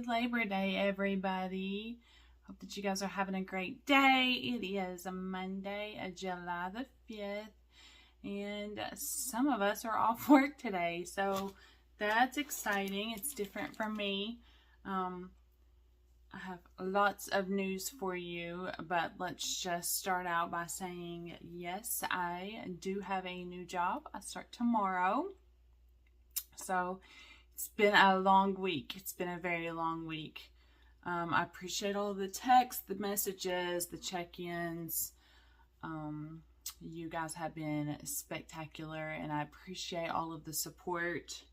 Labor Day, everybody. Hope that you guys are having a great day. It is a Monday, July the 5th, and some of us are off work today, so that's exciting. It's different for me. I have lots of news for you, but let's just start out by saying, yes, I do have a new job. I start tomorrow. So it's been a long week. It's been a very long week. I appreciate all of the texts, the messages, the check-ins. You guys have been spectacular, and I appreciate all of the support.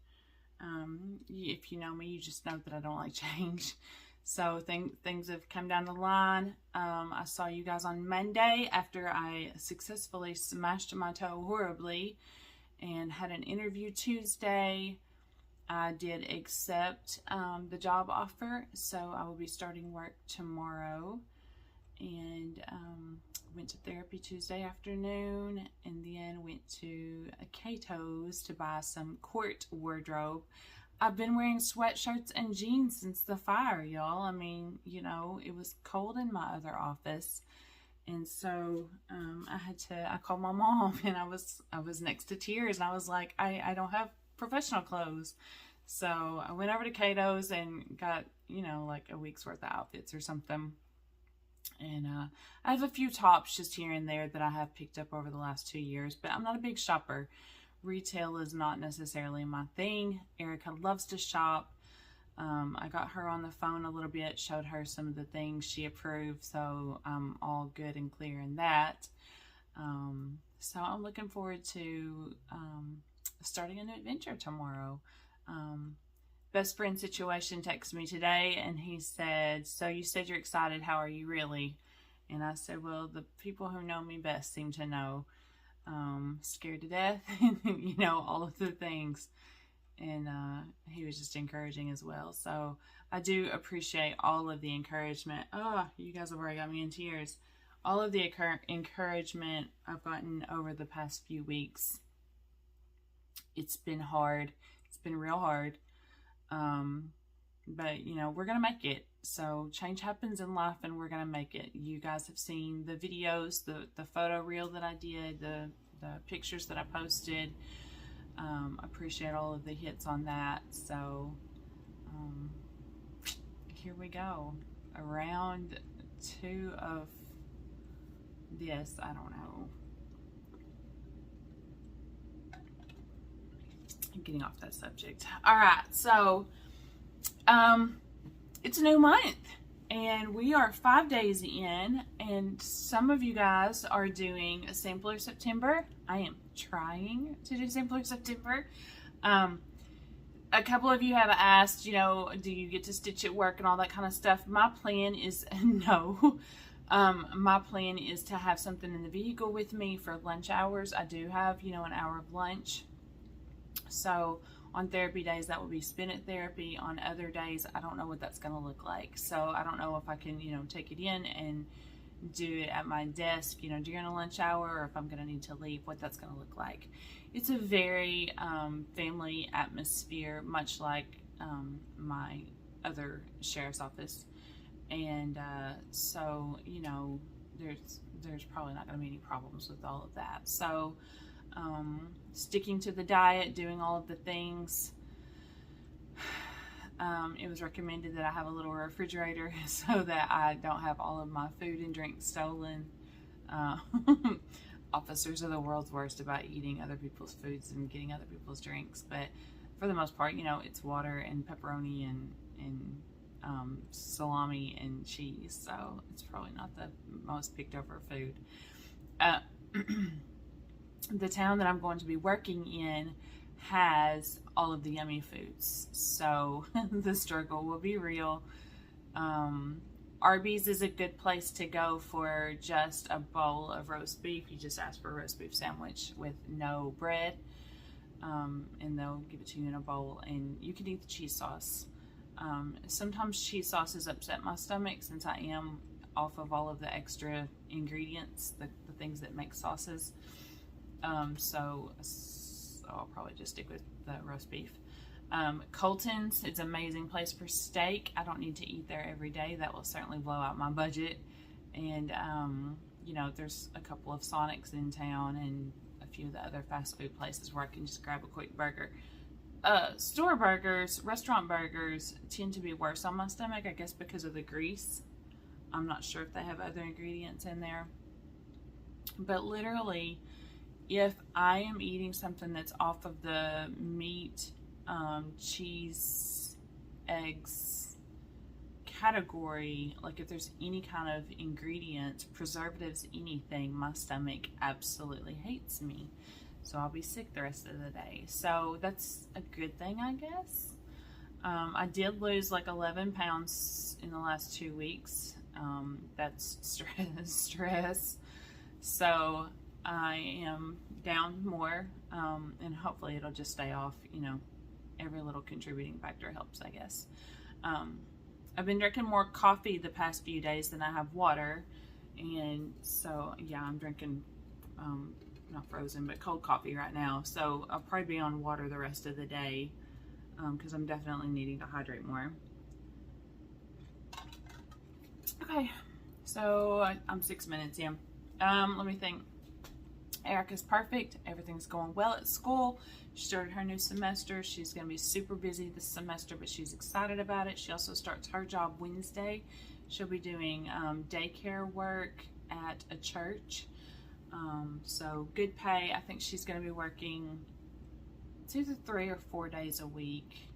If you know me, you just know that I don't like change. So things have come down the line. I saw you guys on Monday after I successfully smashed my toe horribly and had an interview Tuesday. I did accept the job offer, so I will be starting work tomorrow. And went to therapy Tuesday afternoon, and then went to Cato's to buy some court wardrobe. I've been wearing sweatshirts and jeans since the fire, y'all. I mean, you know, it was cold in my other office. And so I called my mom, and I was next to tears, and I was like, I don't have professional clothes. So I went over to Cato's and got, you know, like a week's worth of outfits or something. And I have a few tops just here and there that I have picked up over the last 2 years, but I'm not a big shopper. Retail is not necessarily my thing. Erica loves to shop. I got her on the phone a little bit, showed her some of the things she approved, so I'm all good and clear in that. So I'm looking forward to starting a new adventure tomorrow. Best friend situation texted me today, and he said, "So you said you're excited. How are you really?" And I said, "Well, the people who know me best seem to know. Scared to death," you know, all of the things. And he was just encouraging as well. So I do appreciate all of the encouragement. Oh, you guys have already got me in tears. All of the encouragement I've gotten over the past few weeks. It's been hard. It's been real hard. But, you know, we're going to make it. So change happens in life, and we're going to make it. You guys have seen the videos, the photo reel that I did, the pictures that I posted. Appreciate all of the hits on that. So here we go. Round 2 of this. I don't know. I'm getting off that subject. All right. So it's a new month, and we are 5 days in, and some of you guys are doing a Sampler September. I am trying to do Sampler September. A couple of you have asked, you know, do you get to stitch at work and all that kind of stuff? My plan is no. My plan is to have something in the vehicle with me for lunch hours. I do have, you know, an hour of lunch. So on therapy days, that will be spent at therapy. On other days, I don't know what that's going to look like. So I don't know if I can, you know, take it in and do it at my desk, you know, during a lunch hour, or if I'm going to need to leave, what that's going to look like. It's a very family atmosphere, much like my other sheriff's office. And so, you know, there's probably not going to be any problems with all of that. So sticking to the diet, doing all of the things. It was recommended that I have a little refrigerator so that I don't have all of my food and drinks stolen. Officers are the world's worst about eating other people's foods and getting other people's drinks, but for the most part, you know, it's water and pepperoni and salami and cheese, so it's probably not the most picked over food. The town that I'm going to be working in has all of the yummy foods, so the struggle will be real. Arby's is a good place to go for just a bowl of roast beef. You just ask for a roast beef sandwich with no bread, and they'll give it to you in a bowl, and you can eat the cheese sauce. Sometimes cheese sauces upset my stomach since I am off of all of the extra ingredients, the things that make sauces. So I'll probably just stick with the roast beef. Colton's, it's an amazing place for steak. I don't need to eat there every day. That will certainly blow out my budget. And, you know, there's a couple of Sonics in town and a few of the other fast food places where I can just grab a quick burger. Store burgers, restaurant burgers tend to be worse on my stomach, I guess because of the grease. I'm not sure if they have other ingredients in there. But literally, if I am eating something that's off of the meat, cheese, eggs category, like if there's any kind of ingredients, preservatives, anything, my stomach absolutely hates me. So I'll be sick the rest of the day. So that's a good thing, I guess. I did lose like 11 pounds in the last 2 weeks. That's stress. So I am down more, and hopefully it'll just stay off. You know, every little contributing factor helps, I guess. I've been drinking more coffee the past few days than I have water, and so yeah, I'm drinking not frozen but cold coffee right now. So I'll probably be on water the rest of the day because I'm definitely needing to hydrate more. Okay, so I'm 6 minutes in. Let me think. Erica's perfect. Everything's going well at school. She started her new semester. She's going to be super busy this semester, but she's excited about it. She also starts her job Wednesday. She'll be doing daycare work at a church. So good pay. I think she's going to be working, it's either 3 or 4 days a week.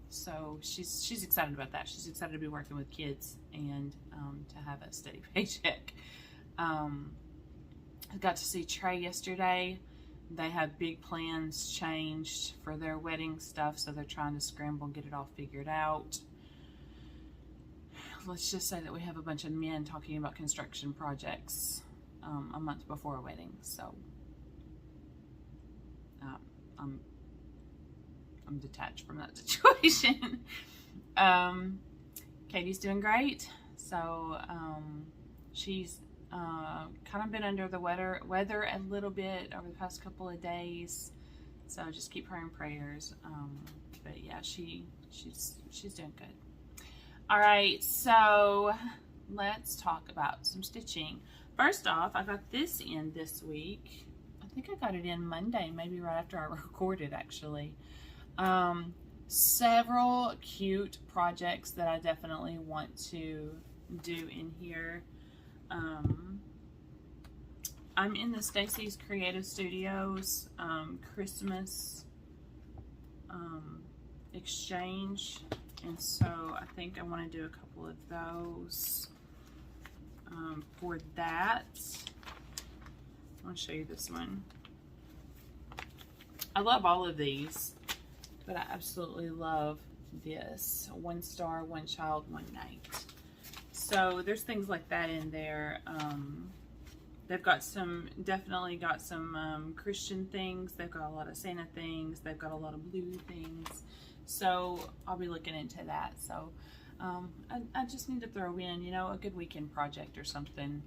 So she's excited about that. She's excited to be working with kids and to have a steady paycheck. I got to see Trey yesterday. They have big plans changed for their wedding stuff, so they're trying to scramble and get it all figured out. Let's just say that we have a bunch of men talking about construction projects a month before a wedding, so I'm detached from that situation. Katie's doing great. So she's kind of been under the weather a little bit over the past couple of days. So just keep her in prayers. But yeah, she's doing good. All right, so let's talk about some stitching. First off, I got this in this week. I think I got it in Monday, maybe right after I recorded actually. Several cute projects that I definitely want to do in here. I'm in the Stacy's Creative Studios Christmas exchange, and so I think I want to do a couple of those for that. I want to show you this one. I love all of these, but I absolutely love this. One star, one child, one night. So there's things like that in there. They've got some, definitely got some Christian things. They've got a lot of Santa things. They've got a lot of blue things. So I'll be looking into that. So I just need to throw in, you know, a good weekend project or something.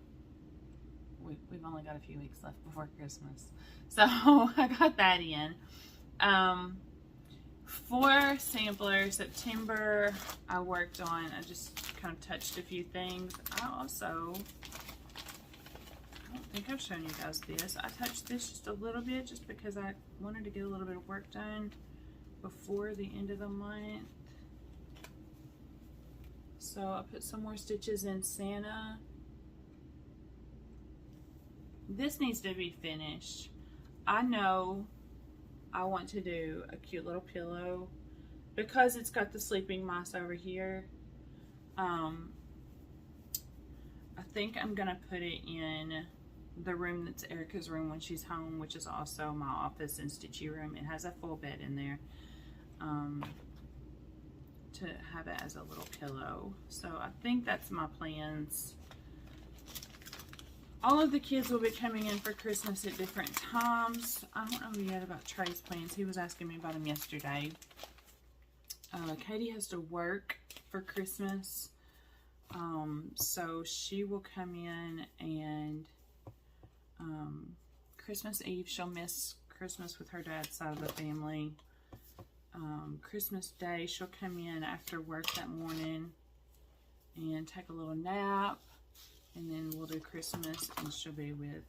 We've only got a few weeks left before Christmas. So I got that in. For Sampler September, I worked on, I just kind of touched a few things. I don't think I've shown you guys this. I touched this just a little bit just because I wanted to get a little bit of work done before the end of the month. So I put some more stitches in Santa. This needs to be finished. I know I want to do a cute little pillow because it's got the sleeping mice over here. I think I'm gonna put it in the room that's Erica's room when she's home, which is also my office and stitchy room. It has a full bed in there to have it as a little pillow. So I think that's my plans. All of the kids will be coming in for Christmas at different times. I don't know yet about Trey's plans. He was asking me about them yesterday. Katie has to work for Christmas. So she will come in and Christmas Eve she'll miss Christmas with her dad's side of the family. Christmas Day, she'll come in after work that morning and take a little nap, and then we'll do Christmas, and she'll be with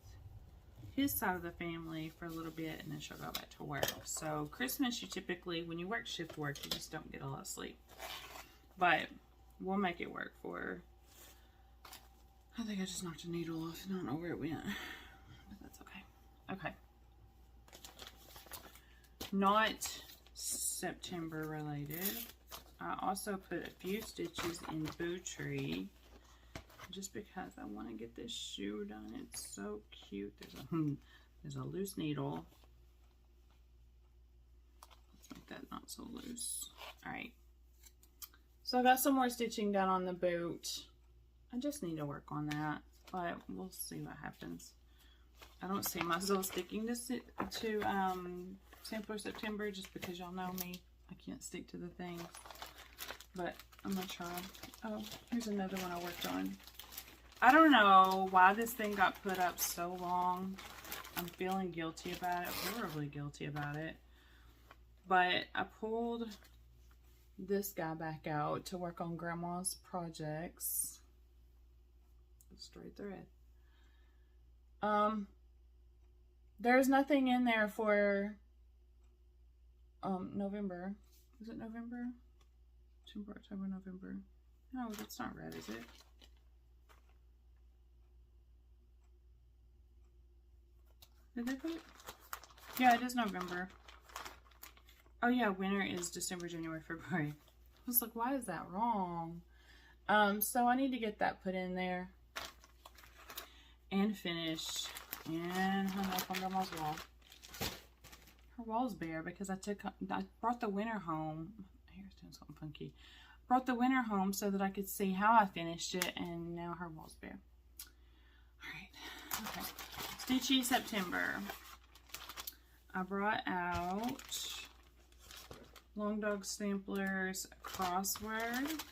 his side of the family for a little bit, and then she'll go back to work. So Christmas, you typically, when you work shift work, you just don't get a lot of sleep, but we'll make it work for her. I think I just knocked a needle off. I don't know where it went, but that's okay. Okay. Not September related. I also put a few stitches in Boo Tree just because I want to get this shoe done. It's so cute. There's a loose needle. Let's make that not so loose. All right. So I got some more stitching done on the boot. I just need to work on that, but we'll see what happens. I don't see myself sticking to Sampler September just because y'all know me. I can't stick to the thing, but I'm gonna try. Oh, here's another one I worked on. I don't know why this thing got put up so long. I'm feeling guilty about it, horribly guilty about it. But I pulled this guy back out to work on Grandma's projects. Straight thread. There's nothing in there for November. Is it November? September, October, November. No, that's not red, is it? Did they put it? Yeah, it is November. Oh yeah, winter is December, January, February. I was like, why is that wrong? So I need to get that put in there and finished and hung up on Grandma's wall. Her wall's bare because I brought the winter home. My hair's doing something funky. Brought the winter home so that I could see how I finished it, and now her wall's bare. All right, okay. Stitchy September. I brought out Long Dog Sampler's crossword.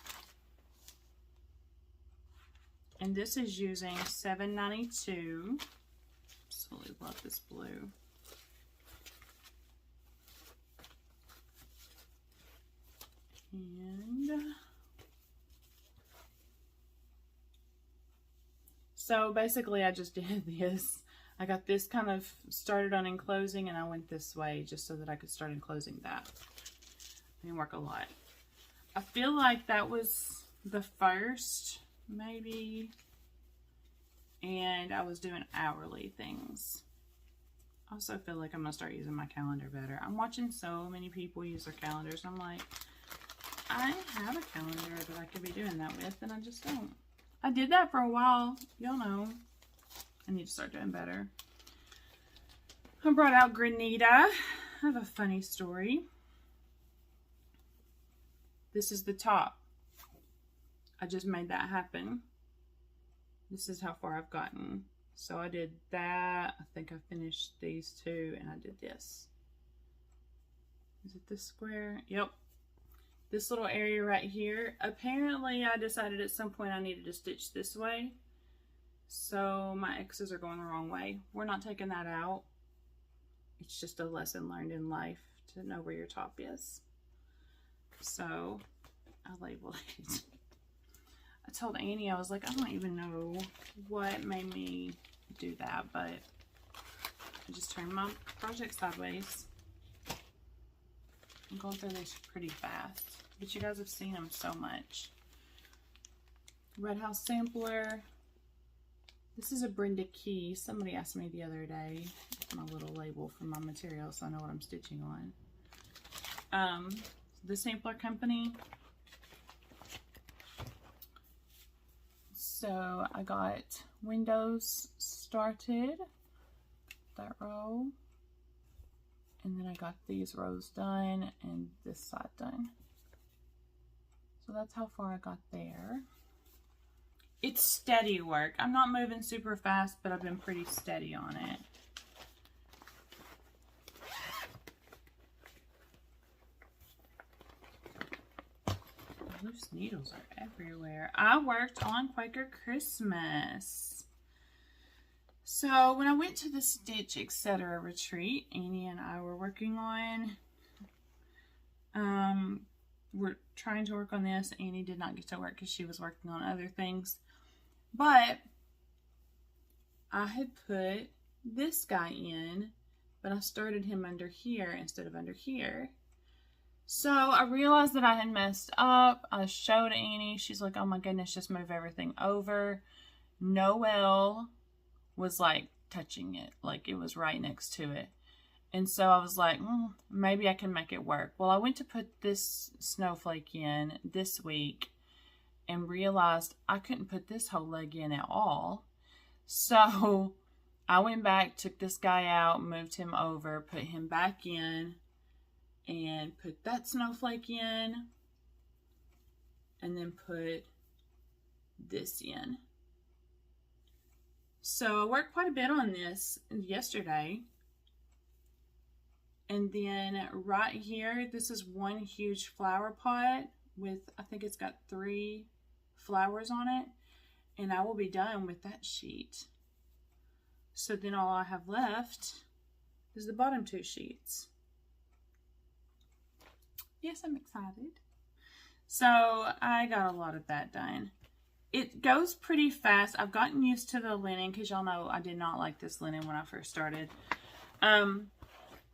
And this is using 792. Absolutely love this blue. And so basically I just did this. I got this kind of started on enclosing, and I went this way just so that I could start enclosing that. I didn't work a lot. I feel like that was the first, maybe, and I was doing hourly things. I also feel like I'm gonna start using my calendar better. I'm watching so many people use their calendars. I'm like, I have a calendar that I could be doing that with, and I just don't. I did that for a while. Y'all know. I need to start doing better. I brought out Granita. I have a funny story. This is the top. I just made that happen. This is how far I've gotten. So I did that. I think I finished these two, and I did this. Is it this square? Yep. This little area right here. Apparently, I decided at some point I needed to stitch this way. So my X's are going the wrong way. We're not taking that out. It's just a lesson learned in life to know where your top is. So I labeled it. I told Annie, I was like, I don't even know what made me do that, but I just turned my project sideways. I'm going through this pretty fast, but you guys have seen them so much. Red House Sampler. This is a Brenda Key. Somebody asked me the other day my little label for my material, so I know what I'm stitching on. The Sampler Company. So I got windows started, that row, and then I got these rows done and this side done. So that's how far I got there. It's steady work. I'm not moving super fast, but I've been pretty steady on it. Loose needles are everywhere. I worked on Quaker Christmas. So when I went to the Stitch Etc. retreat, Annie and I were working on we're trying to work on this. Annie did not get to work because she was working on other things. But I had put this guy in, but I started him under here instead of under here. So I realized that I had messed up. I showed Annie. She's like, oh my goodness, just move everything over. Noelle was like touching it, like it was right next to it. And so I was like, maybe I can make it work. Well, I went to put this snowflake in this week and realized I couldn't put this whole leg in at all. So I went back, took this guy out, moved him over, put him back in, and put that snowflake in, and then put this in. So I worked quite a bit on this yesterday. And then right here, this is one huge flower pot with, I think it's got 3 flowers on it. And I will be done with that sheet. So then all I have left is the bottom 2 sheets. Yes, I'm excited. So I got a lot of that done. It goes pretty fast. I've gotten used to the linen because y'all know I did not like this linen when I first started.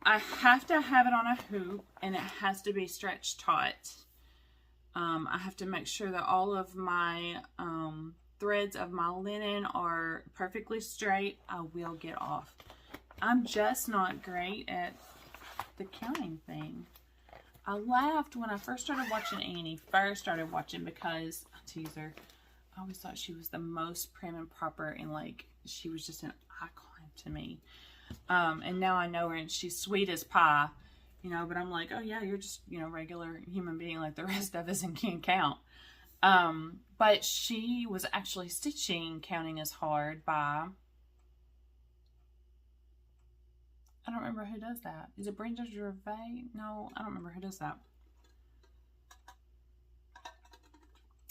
I have to have it on a hoop and it has to be stretch taut. I have to make sure that all of my threads of my linen are perfectly straight. I will get off. I'm just not great at the counting thing. I laughed when I first started watching Annie. Because, teaser, I always thought she was the most prim and proper and like she was just an icon to me. And now I know her and she's sweet as pie, you know, but I'm like, oh yeah, you're just, you know, regular human being like the rest of us and can't count. But she was actually stitching Counting is Hard by, I don't remember who does that. Is it Brenda Gervais? No, I don't remember who does that.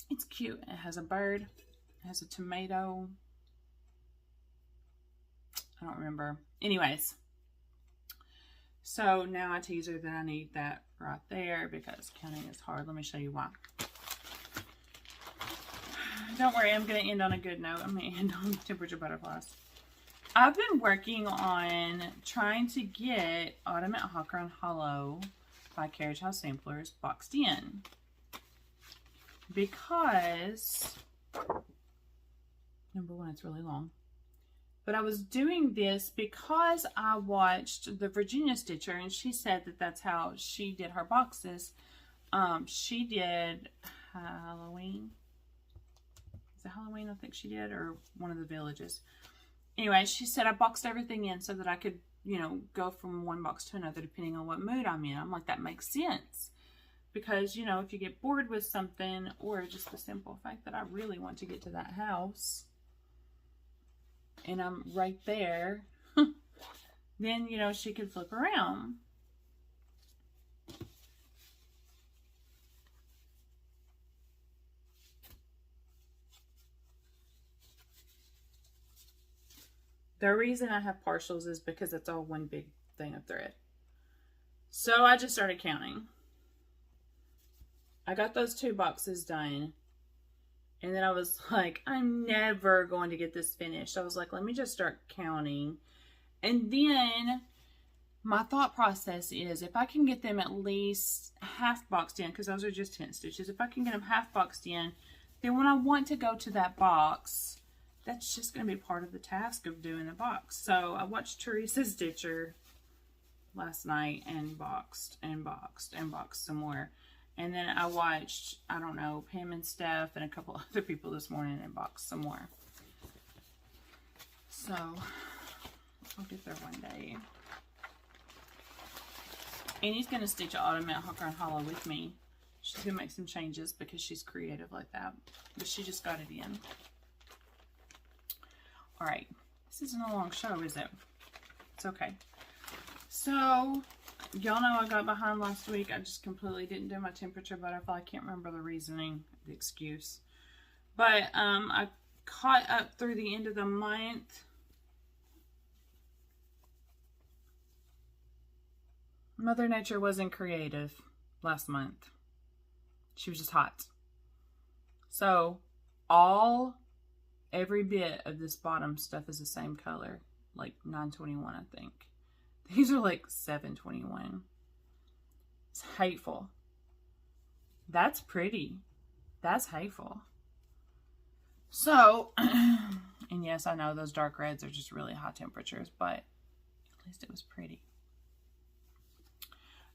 It's cute. It has a bird. It has a tomato. I don't remember. Anyways. So now I tease her that I need that right there because counting is hard. Let me show you why. Don't worry, I'm going to end on a good note. I'm going to end on temperature butterflies. I've been working on trying to get Autumn at Hawker & Hollow by Carriage House Samplers boxed in. Because, number one, it's really long. But I was doing this because I watched the Virginia Stitcher and she said that that's how she did her boxes. She did Halloween. Is it Halloween I think she did, or one of the villages? Anyway, she said I boxed everything in so that I could, you know, go from one box to another depending on what mood I'm in. I'm like, that makes sense. Because, you know, if you get bored with something or just the simple fact that I really want to get to that house and I'm right there, then, you know, she could flip around. The reason I have partials is because it's all one big thing of thread. So I just started counting. I got those 2 boxes done. And then I was like, I'm never going to get this finished. I was like, let me just start counting. And then my thought process is if I can get them at least half boxed in, because those are just 10 stitches. If I can get them half boxed in, then when I want to go to that box, that's just going to be part of the task of doing the box. So I watched Teresa Stitcher last night and boxed and boxed and boxed some more. And then I watched, I don't know, Pam and Steph and a couple other people this morning and boxed some more. So I'll get there one day. Annie's going to stitch Autumn at Hawker & Hollow with me. She's going to make some changes because she's creative like that. But she just got it in. Alright, this isn't a long show, is it? It's okay. So, y'all know I got behind last week. I just completely didn't do my temperature butterfly. I can't remember the reasoning, the excuse. But, I caught up through the end of the month. Mother Nature wasn't creative. last month. She was just hot. So every bit of this bottom stuff is the same color, like 921, I think. These are like 721. It's hateful. That's pretty. That's hateful. So, and yes, I know those dark reds are just really high temperatures, but at least it was pretty.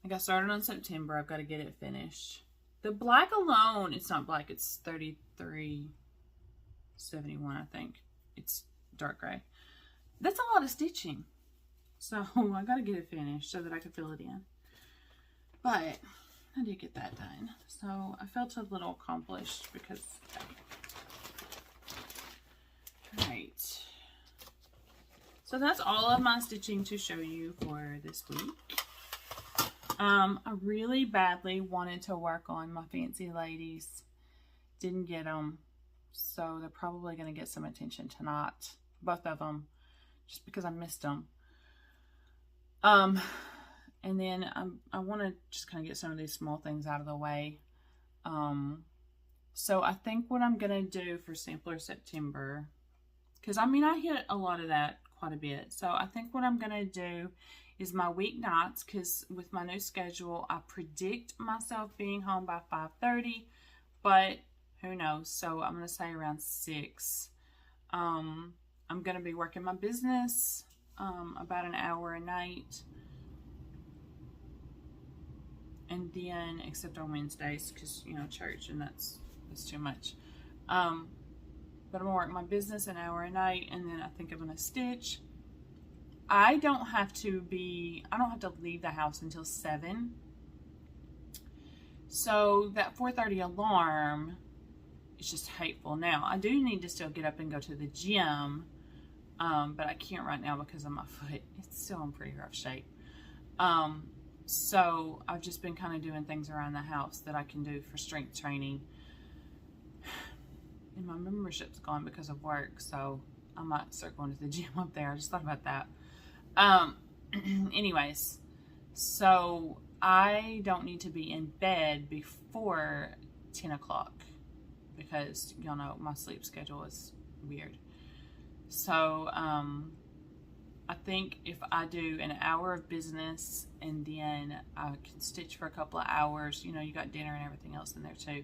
I got started on September. I've got to get it finished. The black alone, it's not black, it's 3371, I think. It's dark gray. That's a lot of stitching. So I got to get it finished so that I can fill it in. But I did get that done. So I felt a little accomplished because, alright. So that's all of my stitching to show you for this week. I really badly wanted to work on my fancy ladies. Didn't get them. So they're probably going to get some attention tonight. Both of them. Just because I missed them. And then I want to just kind of get some of these small things out of the way. So I think what I'm going to do for Sampler September, because I mean, I hit a lot of that quite a bit. So I think what I'm going to do is my weeknights, because with my new schedule, I predict myself being home by 5:30, but who knows? So I'm going to say around 6. I'm going to be working my business about an hour a night. And then, except on Wednesdays, because, you know, church, and that's too much. But I'm going to work my business an hour a night, and then I think I'm going to stitch. I don't have to leave the house until 7. So that 4:30 alarm is just hateful. Now, I do need to still get up and go to the gym, but I can't right now because of my foot. It's still in pretty rough shape. So I've just been kind of doing things around the house that I can do for strength training. And my membership's gone because of work, so I might start going to the gym up there. I just thought about that. Anyways, so I don't need to be in bed before 10 o'clock because y'all know my sleep schedule is weird. So, I think if I do an hour of business and then I can stitch for a couple of hours, you know, you got dinner and everything else in there too.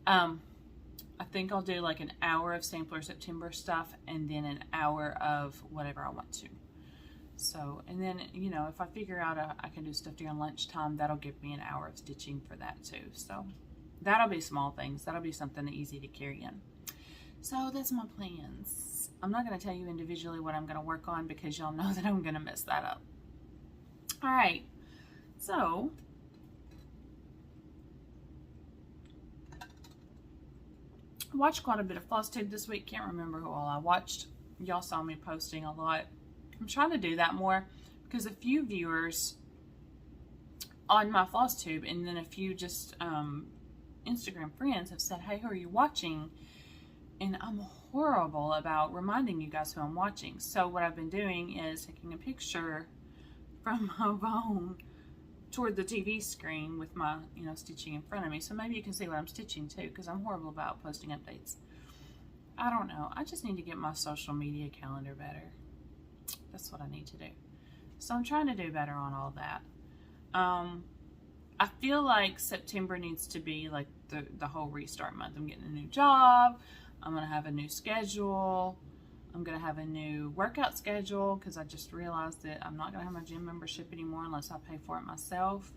I think I'll do like an hour of Sampler September stuff and then an hour of whatever I want to. So, and then, you know, if I figure out I can do stuff during lunchtime, that'll give me an hour of stitching for that too. So that'll be small things. That'll be something easy to carry in. So that's my plans. I'm not going to tell you individually what I'm going to work on because y'all know that I'm going to mess that up. All right. So I watched quite a bit of Flosstube this week. Can't remember who all I watched. Y'all saw me posting a lot. I'm trying to do that more because a few viewers on my Flosstube and then a few just Instagram friends have said, hey, who are you watching? And I'm horrible about reminding you guys who I'm watching. So what I've been doing is taking a picture from my phone toward the TV screen with my, you know, stitching in front of me. So maybe you can see what I'm stitching too, because I'm horrible about posting updates. I don't know. I just need to get my social media calendar better. That's what I need to do. So I'm trying to do better on all that. I feel like September needs to be like the whole restart month. I'm getting a new job. I'm going to have a new schedule. I'm going to have a new workout schedule because I just realized that I'm not going to have my gym membership anymore unless I pay for it myself.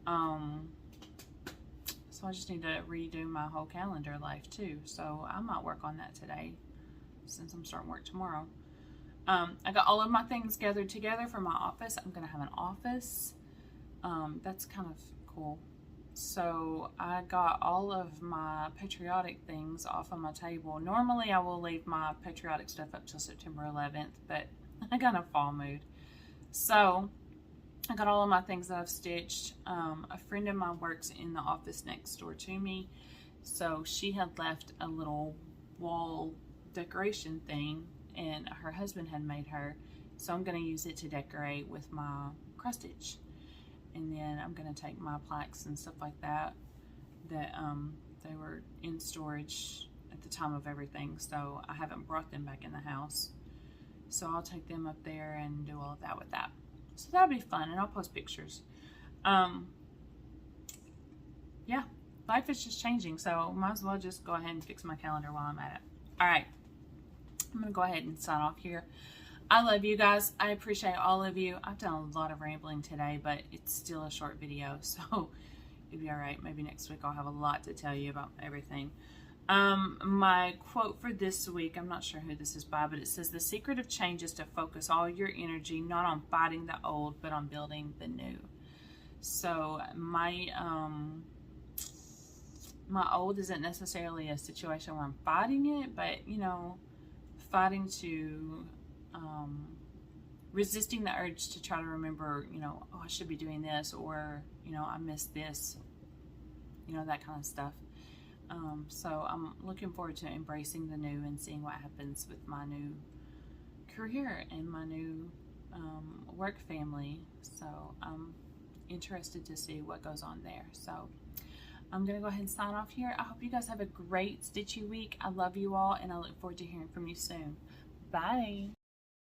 So I just need to redo my whole calendar life too. So I might work on that today since I'm starting work tomorrow. I got all of my things gathered together for my office. I'm going to have an office. That's kind of cool. So I got all of my patriotic things off of my table. Normally I will leave my patriotic stuff up till September 11th, but I got in a fall mood. So I got all of my things that I've stitched. A friend of mine works in the office next door to me. So she had left a little wall decoration thing and her husband had made her. So I'm going to use it to decorate with my cross stitch. And then I'm going to take my plaques and stuff like that they were in storage at the time of everything, so I haven't brought them back in the house. So I'll take them up there and do all of that with that. So that'll be fun, and I'll post pictures. Yeah, life is just changing, so might as well just go ahead and fix my calendar while I'm at it. All right, I'm going to go ahead and sign off here. I love you guys. I appreciate all of you. I've done a lot of rambling today, but it's still a short video, so it'll be all right. Maybe next week I'll have a lot to tell you about everything. My quote for this week, I'm not sure who this is by, but it says, "The secret of change is to focus all your energy not on fighting the old, but on building the new." So my old isn't necessarily a situation where I'm fighting it, but, you know, fighting to, resisting the urge to try to remember, you know, oh, I should be doing this, or, you know, I missed this, you know, that kind of stuff. So I'm looking forward to embracing the new and seeing what happens with my new career and my new work family. So I'm interested to see what goes on there. So I'm going to go ahead and sign off here. I hope you guys have a great stitchy week. I love you all, and I look forward to hearing from you soon. Bye.